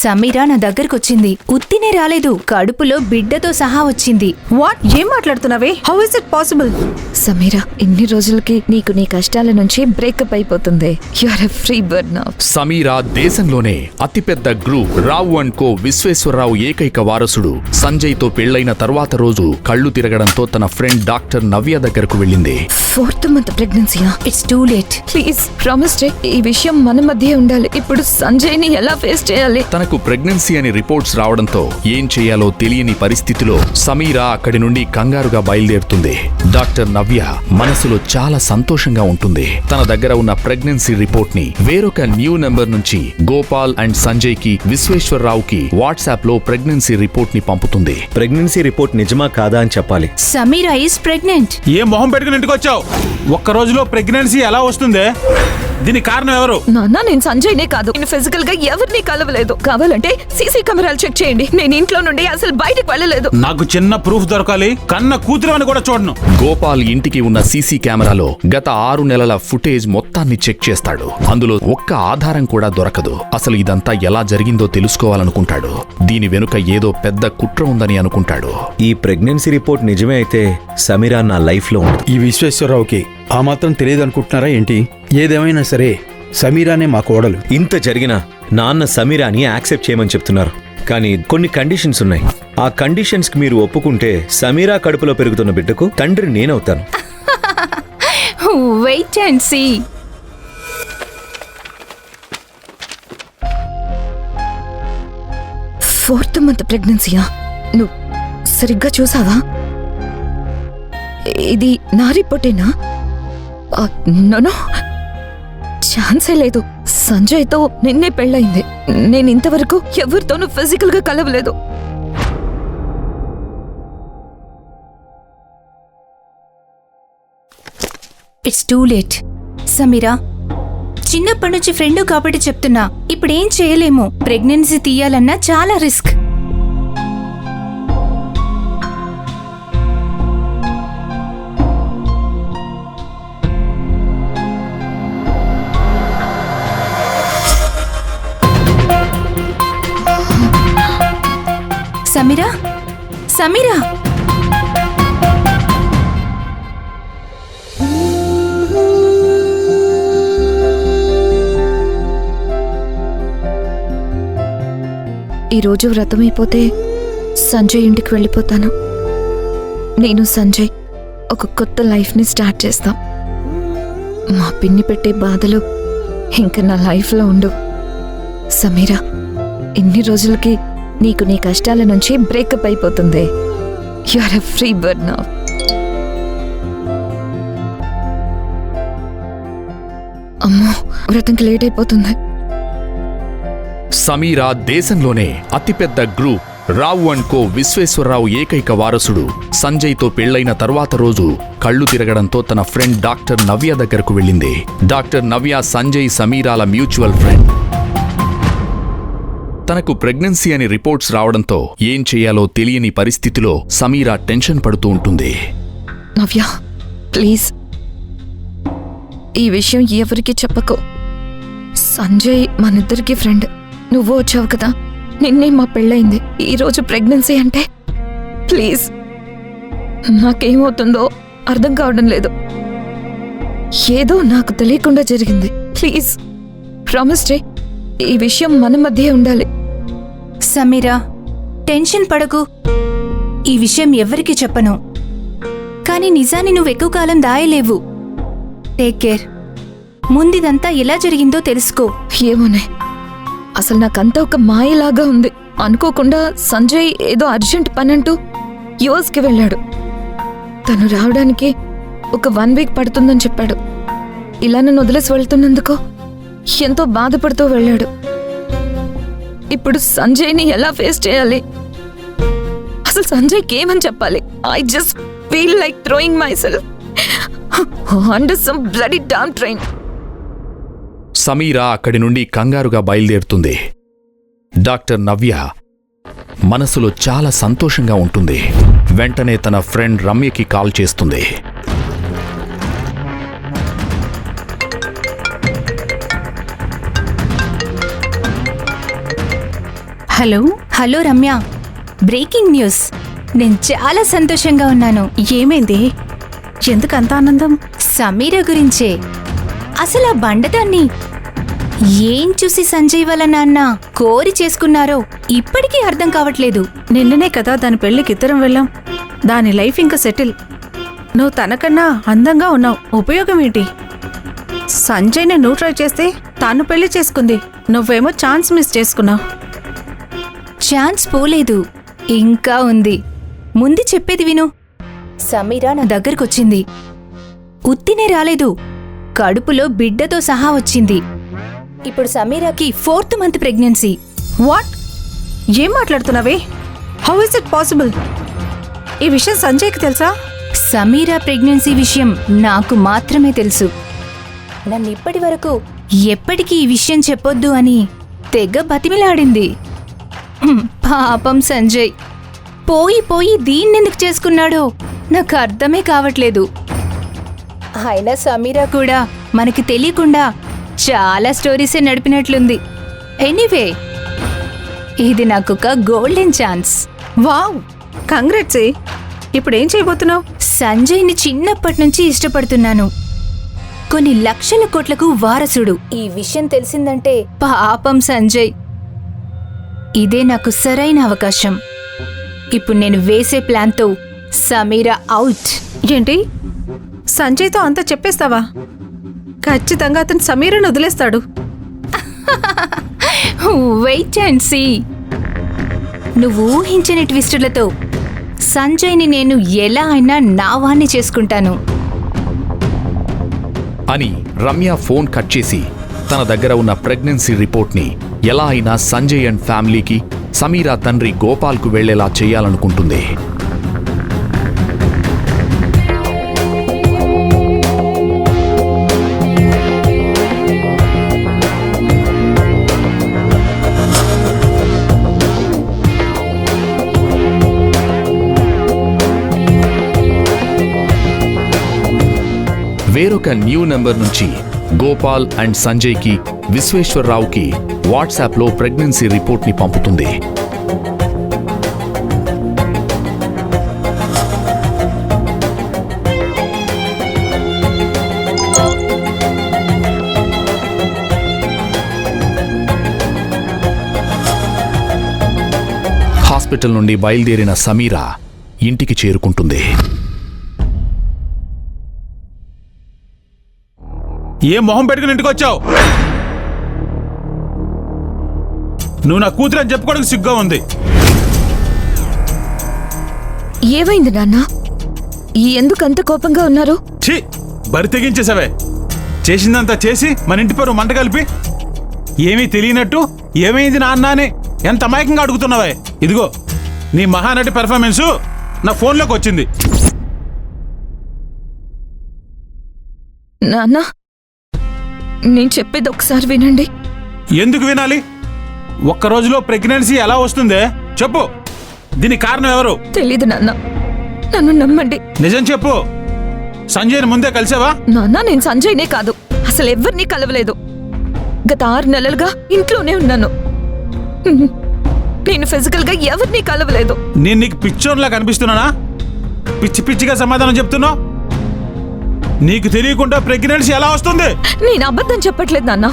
సమీరా నా దగ్గరకొచ్చింది. ఉత్తినే రాలేదు, కడుపులో బిడ్డతో సహా వచ్చింది. వాట్? ఏం మాట్లాడుతున్నావే? How is it possible? Sameera, ఇన్ని రోజులకి నీకు నీ కష్టాల నుంచి బ్రేకప్ అయిపోతుంది. You are a free bird now. Sameera దేశంలోనే అతిపెద్ద group Rao and co Vishweshwararao ఏకైక వారసుడు సంజయ్తో పెళ్లైన తర్వాత రోజు కళ్ళు తిరగడంతో తన ఫ్రెండ్ డాక్టర్ నవ్య దగ్గరకు వెళ్ళింది. 4th month ప్రెగ్నెన్సీయా? It's too late. Please promise చే, ఈ విషయం మన మధ్య ఉండాలి. ఇప్పుడు సంజయ్ ని ఎలా ఫేస్ చేయాలి? తనకు ప్రెగ్నెన్సీ అని రిపోర్ట్స్ రావడంతో ఏం చేయాలో తెలియని పరిస్థితిలో సమీరా అక్కడి నుండి కంగారుగా బయలుదేరుతుంది. డాక్టర్ నవ్య మనసులో చాలా సంతోషంగా ఉంటుంది. తన దగ్గర ఉన్న ప్రెగ్నెన్సీ రిపోర్ట్ ని వేరొక న్యూ నెంబర్ నుంచి గోపాల్ అండ్ సంజయ్ కి విశ్వేశ్వరరావుకి వాట్సాప్ లో ప్రెగ్నెన్సీ రిపోర్ట్ ని పంపుతుంది. ప్రెగ్నెన్సీ రిపోర్ట్ నిజమా కాదా అని చెప్పాలి. Sameera is pregnant. ఏ మొహం పెట్టుకుని ఇంటికి వచ్చావు? ఒక్క రోజులో ప్రెగ్నెన్సీ ఎలా వస్తుంది? దీనికి కారణం ఎవరు? నాన్న, నేను సంజయ్ నే కాదు, నేను ఫిజికల్ గా ఎవరిని కలవలేదు. కావాలంటే సీసీ కెమెరాలు చెక్ చేయండి. నేను ఇంట్లో నుండి అసలు బయటకు వెళ్ళలేదు. నాకు చిన్న ప్రూఫ్ దొరకాలి. కన్న కూతురు అని కూడా చూడను. గోపాల్ ఇంటికి ఉన్న సీసీ కెమెరాలో గత 6 నెలల ఫుటేజ్ మొత్తాన్ని చెక్ చేస్తాడు. అందులో ఒక్క ఆధారం కూడా దొరకదు. అసలు ఇదంతా ఎలా జరిగిందో తెలుసుకోవాలనుకుంటాడు. దీని వెనుక ఏదో పెద్ద కుట్ర ఉందని అనుకుంటాడు. ఈ ప్రెగ్నెన్సీ రిపోర్ట్ నిజమే అయితే సమీరా నా లైఫ్ లో ఉంది. ఈ విశ్వేశ్వరరావుకి ఆ మాత్రం తెలియదనుకుంటున్నారా ఏంటి? ఏదేమైనా సరే సమీరానే మా కోడలు. ఇంత జరిగినా నాన్న సమీరాని యాక్సెప్ట్ చేయమని చెప్తున్నారు. కానీ కొన్ని కండిషన్స్ ఉన్నాయి. ఆ కండిషన్స్ కి మీరు ఒప్పుకుంటే సమీరా కడుపులో పెరుగుతున్న బిడ్డకు తండ్రి నేనవుతాను. Wait and see. Fourth month ప్రెగ్నెన్సీయా? నువ్వు సరిగ్గా చూసావా? ఇది నా రిపోర్టేనా? నో, ఛాన్సే లేదు. సంజయ్తో నిన్నే పెళ్ళయింది. నేను ఇంతవరకు ఎవరితోనూ ఫిజికల్ గా కలవలేదు. It's too late. సమీరా, చిన్నప్పటి నుంచి ఫ్రెండ్ కాబట్టి చెప్తున్నా, ఇప్పుడేం చేయలేము. ప్రెగ్నెన్సీ తీయాలన్నా చాలా రిస్క్. సమీరా, సమీరా, ఈరోజు వ్రతం అయిపోతే సంజయ్ ఇంటికి వెళ్ళిపోతాను. నేను సంజయ్ ఒక కొత్త లైఫ్ని స్టార్ట్ చేస్తాం. మా పిన్ని పెట్టే బాధలు ఇంకా నా లైఫ్లో ఉండు. సమీరా, ఇన్ని రోజులకి నీకు నీ కష్టాల నుంచి బ్రేకప్ అయిపోతుంది. You are a free bird now. అమ్మో, వ్రతంకి లేట్ అయిపోతుంది. సమీరా దేశంలోనే అతిపెద్ద group Rao and co Vishweshwararao ఏకైక వారసుడు సంజయ్తో పెళ్లైన తర్వాత రోజు కళ్ళు తిరగడంతో తన ఫ్రెండ్ డాక్టర్ నవ్య దగ్గరకు వెళ్ళింది. డాక్టర్ నవ్య సంజయ్ సమీరాల మ్యూచువల్ ఫ్రెండ్. తనకు ప్రెగ్నెన్సీ అని రిపోర్ట్స్ రావడంతో ఏం చేయాలో తెలియని పరిస్థితిలో సమీరా టెన్షన్ పడుతూ ఉంటుంది. నవ్య, ప్లీజ్ ఈ విషయం ఎవరికి చెప్పకు. సంజయ్ మనిద్దరికి ఫ్రెండ్. నువ్వు వచ్చావు కదా, నిన్నే మా పెళ్ళయింది. ఈరోజు ప్రెగ్నెన్సీ అంటే ప్లీజ్. నాకేమవుతుందో అర్థం కావడం లేదు. ఏదో నాకు తెలియకుండా జరిగింది. ప్లీజ్ ప్రామిస్ చేయి, ఈ విషయం మన మధ్య ఉండాలి. సమీరా, టెన్షన్ పడకు. ఈ విషయం ఎవ్వరికి చెప్పను. కానీ నిజాన్ని నువ్వు ఎక్కువ కాలం దాయలేవు. Take care. ముందిదంతా ఎలా జరిగిందో తెలుసుకో. ఏమోనే, అసలు నాకంతా ఒక మాయలాగా ఉంది. అనుకోకుండా సంజయ్ ఏదో అర్జెంట్ పనంటూ యుఎస్కి వెళ్ళాడు. తను రావడానికి ఒక 1 వీక్ పడుతుందని చెప్పాడు. ఇలా నన్ను వదిలేసి వెళ్తున్నందుకు ఎంతో బాధపడుతూ వెళ్ళాడు. ఇప్పుడు సంజయ్ని ఎలా ఫేస్ చేయాలి? అసలు సంజయ్కి ఏమని చెప్పాలి? I just feel like throwing myself under some bloody damn train. Sameera అక్కడి నుండి కంగారుగా బయలుదేరుతుంది. డాక్టర్ నవ్య మనసులో చాలా సంతోషంగా ఉంటుంది. వెంటనే తన ఫ్రెండ్ రమ్యకి కాల్ చేస్తుంది. Hello. Hello Ramya, breaking news. నేను చాలా సంతోషంగా ఉన్నాను. ఏమైంది? ఎందుకు అంత ఆనందం? సమీర గురించే. అసలు ఆ బండదాన్ని ఏం చూసి సంజయ్ వాళ్ళ నాన్న కోరి చేసుకున్నారో ఇప్పటికీ అర్థం కావట్లేదు. నిన్ననే కదా దాని పెళ్లికి ఇద్దరం వెళ్ళాం. దాని లైఫ్ ఇంకా సెటిల్. నువ్వు తనకన్నా అందంగా ఉన్నావు. ఉపయోగం ఏంటి? సంజయ్ని నువ్వు ట్రై చేస్తే తాను పెళ్లి చేసుకుంది. నువ్వేమో ఛాన్స్ మిస్ చేసుకున్నావు. ఛాన్స్ పోలేదు, ఇంకా ఉంది. ముందు చెప్పేది విను. సమీర నా దగ్గరకొచ్చింది. ఉత్తినే రాలేదు, కడుపులో బిడ్డతో సహా వచ్చింది. ఇప్పుడు సమీరాకి 4th మంత్ ప్రెగ్నెన్సీ. వాట్? ఏం మాట్లాడుతున్నావే? How is it possible? ఈ విషయం సంజయ్కి తెలుసా? సమీరా ప్రెగ్నెన్సీ విషయం నాకు మాత్రమే తెలుసు. నన్ను ఇప్పటి వరకు ఎప్పటికీ ఈ విషయం చెప్పొద్దు అని తెగ బతిమిలాడింది. పాపం సంజయ్ పోయి పోయి దీన్నెందుకు చేసుకున్నాడో నాకు అర్థమే కావట్లేదు. అయినా సమీరా కూడా మనకి తెలియకుండా చాలా స్టోరీసే నడిపినట్లుంది. ఎనీవే, ఇది నాకొక గోల్డెన్ ఛాన్స్. Wow, congrats. ఇప్పుడు ఏం చేయబోతున్నావు? సంజయ్ని చిన్నప్పటి నుంచి ఇష్టపడుతున్నాను. కొన్ని లక్షల కోట్లకు వారసుడు. ఈ విషయం తెలిసిందంటే పాపం సంజయ్. ఇదే నాకు సరైన అవకాశం. ఇప్పుడు నేను వేసే ప్లాన్తో సమీరా అవుట్. ఏంటి, సంజయ్తో అంతా చెప్పేస్తావా? ఖచ్చితంగా అతను సమీరను వదిలేస్తాడు. Wait and see. నువ్వు ఊహించని ట్విస్టులతో సంజయ్ని నేను ఎలా అయినా నా వాణ్ణి చేసుకుంటాను అని రమ్య ఫోన్ కట్ చేసి తన దగ్గర ఉన్న ప్రెగ్నెన్సీ రిపోర్ట్ని ఎలా అయినా సంజయ్ అండ్ ఫ్యామిలీకి, సమీరా తండ్రి గోపాల్కు వెళ్లేలా చేయాలనుకుంటుంది. వేరొక న్యూ నెంబర్ నుంచి గోపాల్ అండ్ సంజయ్కి, విశ్వేశ్వరరావుకి వాట్సాప్లో ప్రెగ్నెన్సీ రిపోర్ట్ని పంపుతుంది. హాస్పిటల్ నుండి బయలుదేరిన సమీరా ఇంటికి చేరుకుంటుంది. ఏ మొహం పెట్టుకుని ఇంటికి వచ్చావు? నువ్వు నా కూతురు అని చెప్పుకోవడానికి సిగ్గా ఉంది. ఏమైంది నాన్న? ఎందుకంత కోపంగా ఉన్నారు? ఛీ, బరి తెగించేసావే. చేసిందంతా చేసి మన ఇంటి పేరు మంట కలిపి ఏమీ తెలియనట్టు ఏమైంది నాన్న అని ఎంత అమాయకంగా అడుగుతున్నావే. ఇదిగో నీ మహానటి పెర్ఫార్మెన్సు నా ఫోన్లోకి వచ్చింది. నాన్న, నేను చెప్పేది ఒకసారి వినండి. ఎందుకు వినాలి? ఒక్క రోజులో ప్రెగ్నెన్సీ ఎలా వస్తుందే చెప్పు. దీనికి కారణం ఎవరు? తెలీదు నాన్న, నన్ను నమ్మండి. నిజం చెప్పు. సంజయ్ని ముందే కలిసావా? నాన్న, నేను సంజయ్నే కాదు, అసలు ఎవరిని కలవలేదు. గత 6 నెలలుగా ఇంట్లోనే ఉన్నాను. నేను ఫిజికల్ గా ఎవరిని కలవలేదు. నేను నీకు పిచ్చోన్లా కనిపిస్తున్నానా? పిచ్చి పిచ్చిగా సమాధానం చెప్తున్నావు. నీకు తెలియకుండా ప్రెగ్నెన్సీ ఎలా వస్తుంది? నేను అబద్ధం చెప్పట్లేదు నాన్న.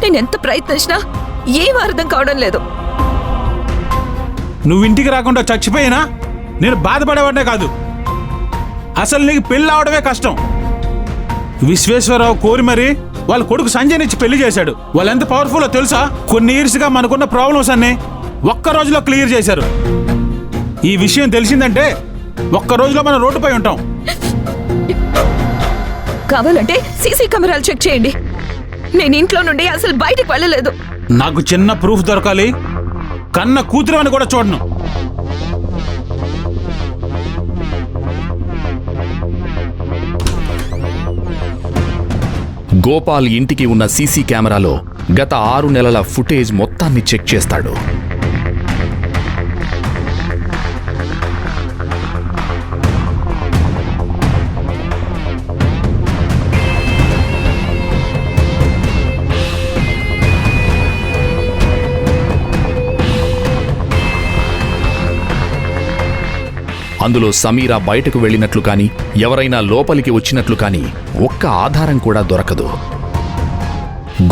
నేను ఎంత ప్రయత్నించినా ఏం అర్థం కావడం లేదు. నువ్వు ఇంటికి రాకుండా చచ్చిపోయినా నేను బాధపడేవాడే కాదు. అసలు నీకు పెళ్లి అవడమే కష్టం. విశ్వేశ్వరరావు కోరి మరి వాళ్ళ కొడుకు సంజయ్ ఇచ్చి పెళ్లి చేశాడు. వాళ్ళు ఎంత పవర్ఫుల్లో తెలుసా? కొన్ని ఇయర్స్గా మనకున్న ప్రాబ్లమ్స్ అన్ని ఒక్క రోజులో క్లియర్ చేశారు. ఈ విషయం తెలిసిందంటే ఒక్క రోజులో మనం రోడ్డుపై ఉంటాం. కావాలంటే సీసీ కెమెరాలు చెక్ చేయండి. నేను ఇంట్లో నుండి అసలు బయటికి వెళ్ళలేదు. నాకు చిన్న ప్రూఫ్ దొరకాలి. కన్న కూతురు అని కూడా చూడను. గోపాల్ ఇంటికి ఉన్న సీసీ కెమెరాలో గత 6 నెలల ఫుటేజ్ మొత్తాన్ని చెక్ చేస్తాడు. అందులో సమీరా బయటకు వెళ్ళినట్లు కాని ఎవరైనా లోపలికి వచ్చినట్లు కాని ఒక్క ఆధారం కూడా దొరకదు.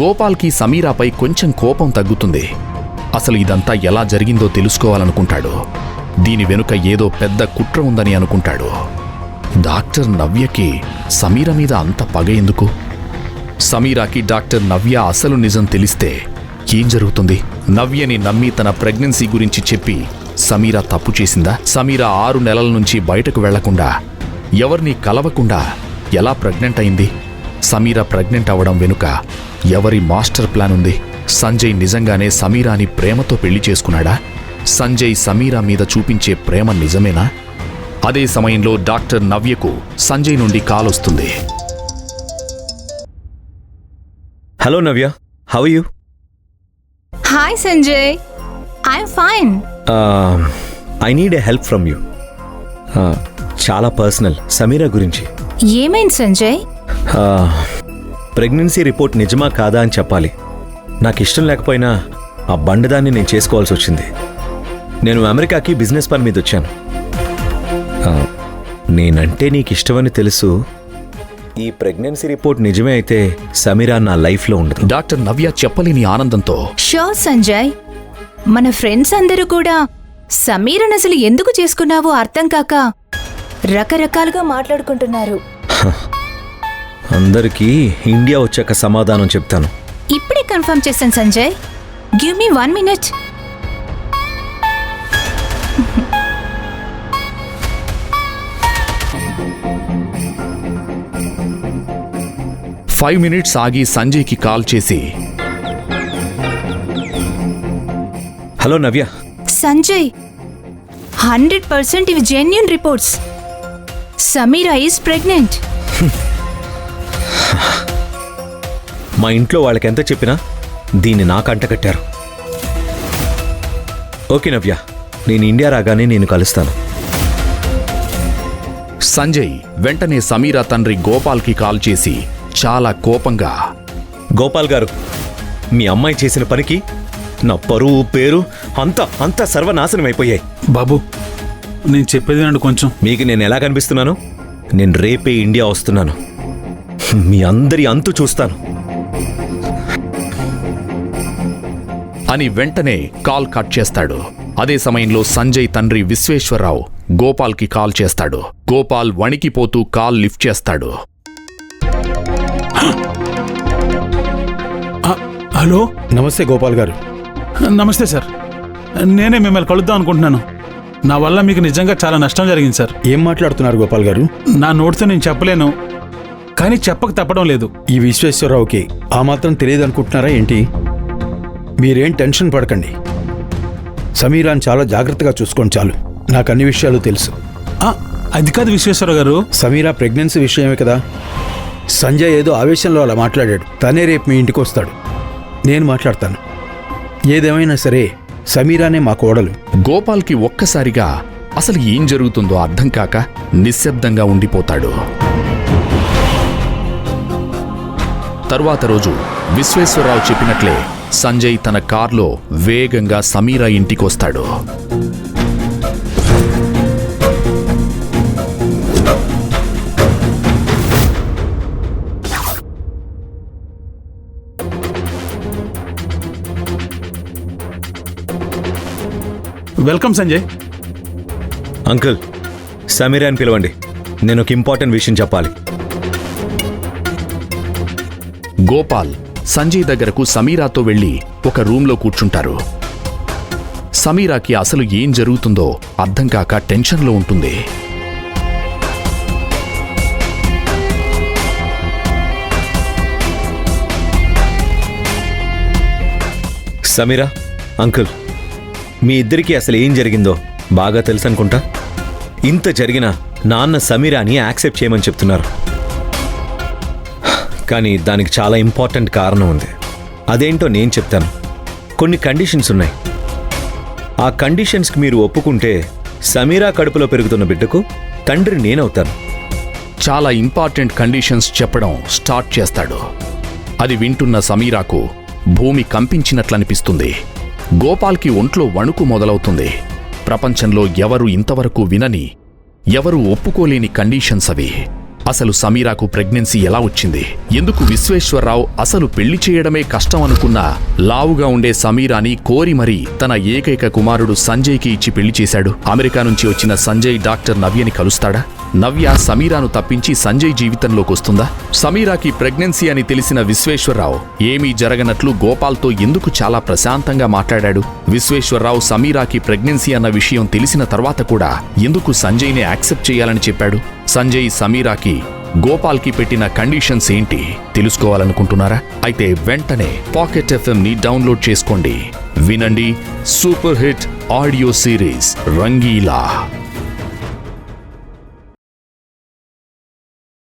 గోపాల్కి సమీరాపై కొంచెం కోపం తగ్గుతుంది. అసలు ఇదంతా ఎలా జరిగిందో తెలుసుకోవాలనుకుంటాడు. దీని వెనుక ఏదో పెద్ద కుట్ర ఉందని అనుకుంటాడు. డాక్టర్ నవ్యకి సమీర మీద అంత పగ ఎందుకు? సమీరాకి డాక్టర్ నవ్య అసలు నిజం తెలిస్తే ఏం జరుగుతుంది? నవ్యని నమ్మి తన ప్రెగ్నెన్సీ గురించి చెప్పి సమీరా తప్పు చేసిందా? సమీరా 6 నెలల నుంచి బయటకు వెళ్లకుండా ఎవరిని కలవకుండా ఎలా ప్రెగ్నెంట్ అయింది? సమీరా ప్రెగ్నెంట్ అవడం వెనుక ఎవరి మాస్టర్ ప్లాన్ ఉంది? సంజయ్ నిజంగానే సమీరాని ప్రేమతో పెళ్లి చేసుకున్నాడా? సంజయ్ సమీరా మీద చూపించే ప్రేమ నిజమేనా? అదే సమయంలో డాక్టర్ నవ్యకు సంజయ్ నుండి కాల్ వస్తుంది. Hello Navya, how you? Hi Sanjay, I'm fine. I need a help from you. చాలా పర్సనల్, సమీరా గురించి. ఏమైంది సంజయ్? ప్రెగ్నెన్సీ రిపోర్ట్ నిజమా కాదా అని చెప్పాలి. నాకు ఇష్టం లేకపోయినా ఆ బండదాన్ని నేను చేసుకోవాల్సి వచ్చింది. నేను అమెరికాకి బిజినెస్ పని మీద వచ్చాను. నేనంటే నీకు ఇష్టమని తెలుసు. ఈ ప్రెగ్నెన్సీ రిపోర్ట్ నిజమే అయితే సమీరా నా లైఫ్లో ఉండదు. డాక్టర్ నవ్య చెప్పలేని ఆనందంతో షూర్ సంజయ్, మన ఫ్రెండ్స్ అందరూ కూడా సమీరన్ అసలు ఎందుకు చేసుకున్నావో అర్థం కాక రకరకాలుగా మాట్లాడుకుంటున్నారు. అందరికీ ఇండియా వచ్చాక సమాధానం చెప్తాను. ఇప్పుడే కన్ఫర్మ్ చేశాను Sanjay. Give me 1 minute. Five minutes ఆగి సంజయ్కి కాల్ చేసి, హలో నవ్య. సంజయ్, 100% ఇవి genuine reports. Sameera is pregnant. మా ఇంట్లో వాళ్ళకి ఎంత చెప్పినా దీన్ని నాకు అంటకట్టారు. ఓకే నవ్య, నేను ఇండియా రాగానే నేను కలుస్తాను. సంజయ్ వెంటనే సమీరా తండ్రి గోపాల్కి కాల్ చేసి చాలా కోపంగా, గోపాల్ గారు, మీ అమ్మాయి చేసిన పనికి నా పరువు పేరు అంతా సర్వనాశనం అయిపోయాయి. బాబు, నేను చెప్పేది వినండి కొంచెం. మీకు నేను ఎలా కనిపిస్తున్నాను? నేను రేపే ఇండియా వస్తున్నాను. మీ అందరి అంతు చూస్తాను అని వెంటనే కాల్ కట్ చేస్తాడు. అదే సమయంలో సంజయ్ తండ్రి విశ్వేశ్వరరావు గోపాల్కి కాల్ చేస్తాడు. గోపాల్ వణికిపోతూ కాల్ లిఫ్ట్ చేస్తాడు. హలో. నమస్తే గోపాల్ గారు. నమస్తే సార్, నేనే మిమ్మల్ని కలుద్దాం అనుకుంటున్నాను. నా వల్ల మీకు నిజంగా చాలా నష్టం జరిగింది సార్. ఏం మాట్లాడుతున్నారు గోపాల్ గారు? నా నోటితో నేను చెప్పలేను, కానీ చెప్పక తప్పడం లేదు. ఈ విశ్వేశ్వరరావుకి ఆ మాత్రం తెలియదు అనుకుంటున్నారా ఏంటి? మీరేం టెన్షన్ పడకండి. సమీరాని చాలా జాగ్రత్తగా చూసుకోండి చాలు. నాకు అన్ని విషయాలు తెలుసు. అది కాదు విశ్వేశ్వర గారు. సమీరా ప్రెగ్నెన్సీ విషయమే కదా. సంజయ్ ఏదో ఆవేశంలో అలా మాట్లాడాడు. తనే రేపు మీ ఇంటికి వస్తాడు. నేను మాట్లాడతాను. ఏదేమైనా సరే సమీరానే మా కోడలు. గోపాల్కి ఒక్కసారిగా అసలు ఏం జరుగుతుందో అర్థం కాక నిశ్శబ్దంగా ఉండిపోతాడు. తరువాత రోజు విశ్వేశ్వరరావు చెప్పినట్లే సంజయ్ తన కార్లో వేగంగా సమీరా ఇంటికొస్తాడు. వెల్కమ్ సంజయ్. అంకుల్, సమీరాని పిలవండి. నేను ఒక ఇంపార్టెంట్ విషయం చెప్పాలి. గోపాల్ సంజయ్ దగ్గరకు సమీరాతో వెళ్లి ఒక రూంలో కూర్చుంటారు. సమీరాకి అసలు ఏం జరుగుతుందో అర్థం కాక టెన్షన్లో ఉంటుంది. సమీరా, అంకుల్, మీ ఇద్దరికీ అసలు ఏం జరిగిందో బాగా తెలుసు అనుకుంటా. ఇంత జరిగినా నాన్న సమీరాని యాక్సెప్ట్ చేయమని చెప్తున్నారు. కానీ దానికి చాలా ఇంపార్టెంట్ కారణం ఉంది. అదేంటో నేను చెప్తాను. కొన్ని కండిషన్స్ ఉన్నాయి. ఆ కండిషన్స్కి మీరు ఒప్పుకుంటే సమీరా కడుపులో పెరుగుతున్న బిడ్డకు తండ్రి నేనవుతాను. చాలా ఇంపార్టెంట్ కండిషన్స్ చెప్పడం స్టార్ట్ చేస్తాడు. అది వింటున్న సమీరాకు భూమి కంపించినట్లనిపిస్తుంది. గోపాల్కి ఒంట్లో వణుకు మొదలవుతుంది. ప్రపంచంలో ఎవరు ఇంతవరకు వినని ఎవరు ఒప్పుకోలేని కండిషన్స్ అవి. అసలు సమీరాకు ప్రెగ్నెన్సీ ఎలా వచ్చింది? ఎందుకు విశ్వేశ్వరరావు అసలు పెళ్లి చేయడమే కష్టం అనుకున్న లావుగా ఉండే సమీరాని కోరి మరీ తన ఏకైక కుమారుడు సంజయ్కి ఇచ్చి పెళ్లి చేశాడు? అమెరికా నుంచి వచ్చిన సంజయ్ డాక్టర్ నవ్యని కలుస్తాడా? నవ్య సమీరాను తప్పించి సంజయ్ జీవితంలోకొస్తుందా? సమీరాకి ప్రెగ్నెన్సీ అని తెలిసిన విశ్వేశ్వరరావు ఏమీ జరగనట్లు గోపాల్తో ఎందుకు చాలా ప్రశాంతంగా మాట్లాడాడు? విశ్వేశ్వరరావు సమీరాకి ప్రెగ్నెన్సీ అన్న విషయం తెలిసిన తర్వాత కూడా ఎందుకు సంజయ్ని యాక్సెప్ట్ చేయాలని చెప్పాడు? సంజయ్ సమీరాకి గోపాల్కి పెట్టిన కండిషన్స్ ఏంటి తెలుసుకోవాలనుకుంటున్నారా? అయితే వెంటనే పాకెట్ ఎఫ్ఎంని డౌన్లోడ్ చేసుకోండి, వినండి super hit audio series Rangeela.